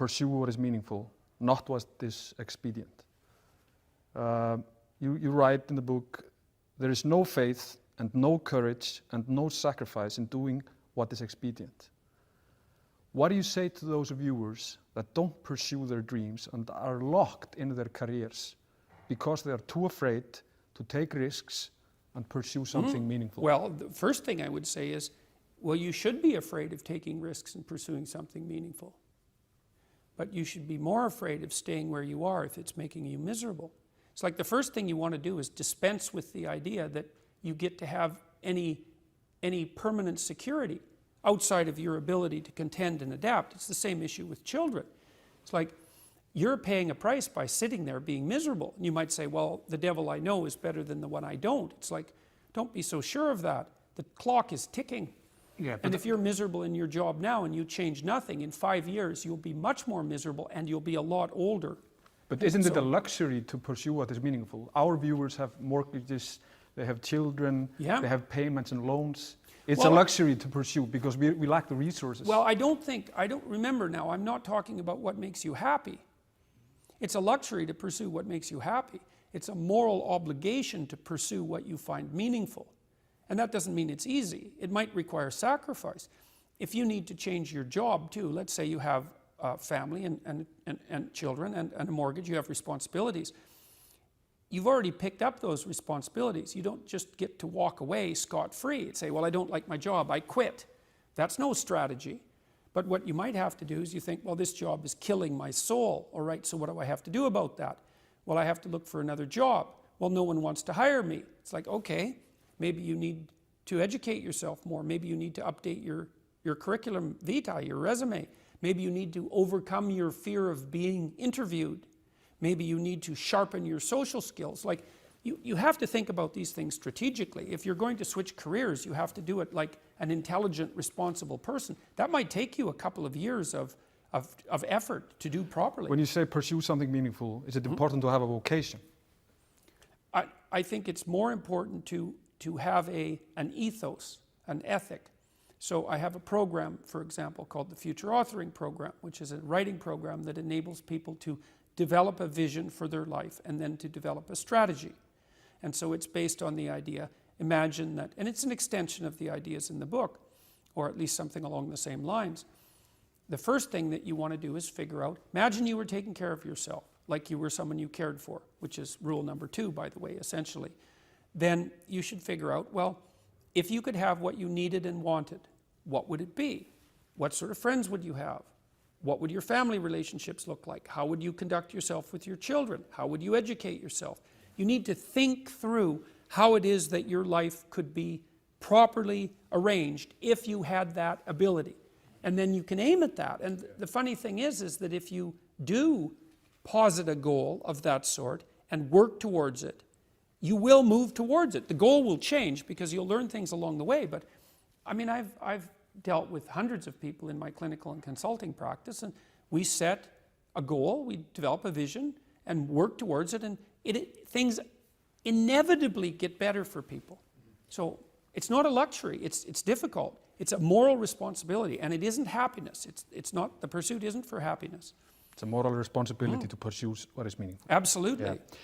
pursue what is meaningful, not what is expedient. You write in the book, there is no faith and no courage and no sacrifice in doing what is expedient. What do you say to those viewers that don't pursue their dreams and are locked in their careers because they are too afraid to take risks and pursue something meaningful? Well, the first thing I would say is, well, you should be afraid of taking risks and pursuing something meaningful. But you should be more afraid of staying where you are if it's making you miserable. It's like the first thing you want to do is dispense with the idea that you get to have any permanent security outside of your ability to contend and adapt. It's the same issue with children. It's like you're paying a price by sitting there being miserable. And you might say, well, the devil I know is better than the one I don't. It's like, don't be so sure of that. The clock is ticking. Yeah, and if you're miserable in your job now and you change nothing, in 5 years you'll be much more miserable and you'll be a lot older. But isn't it a luxury to pursue what is meaningful? Our viewers have mortgages, they have children, they have payments and loans. It's a luxury to pursue because we lack the resources. Well, I don't remember now, I'm not talking about what makes you happy. It's a luxury to pursue what makes you happy. It's a moral obligation to pursue what you find meaningful. And that doesn't mean it's easy. It might require sacrifice. If you need to change your job too, let's say you have a family and children and a mortgage, you have responsibilities. You've already picked up those responsibilities. You don't just get to walk away scot-free and say, well, I don't like my job, I quit. That's no strategy. But what you might have to do is you think, well, this job is killing my soul. All right, so what do I have to do about that? Well, I have to look for another job. Well, no one wants to hire me. It's like, okay, maybe you need to educate yourself more. Maybe you need to update your curriculum vitae, your resume. Maybe you need to overcome your fear of being interviewed. Maybe you need to sharpen your social skills. Like, you have to think about these things strategically. If you're going to switch careers, you have to do it like an intelligent, responsible person. That might take you a couple of years of effort to do properly. When you say pursue something meaningful, is it important to have a vocation? I think it's more important to have an ethos, an ethic. So I have a program, for example, called the Future Authoring Program, which is a writing program that enables people to develop a vision for their life and then to develop a strategy. And so it's based on the idea, imagine that, and it's an extension of the ideas in the book, or at least something along the same lines. The first thing that you want to do is figure out, imagine you were taking care of yourself, like you were someone you cared for, which is rule number 2, by the way, essentially. Then you should figure out, well, if you could have what you needed and wanted, what would it be? What sort of friends would you have? What would your family relationships look like? How would you conduct yourself with your children? How would you educate yourself? You need to think through how it is that your life could be properly arranged if you had that ability. And then you can aim at that. And the funny thing is that if you do posit a goal of that sort and work towards it, you will move towards it. The goal will change because you'll learn things along the way. But I mean, I've dealt with hundreds of people in my clinical and consulting practice, and we set a goal, we develop a vision and work towards it, and things inevitably get better for people. So it's not a luxury, it's difficult. It's a moral responsibility, and it isn't happiness. It's not, the pursuit isn't for happiness. It's a moral responsibility to pursue what is meaningful. Absolutely. Yeah.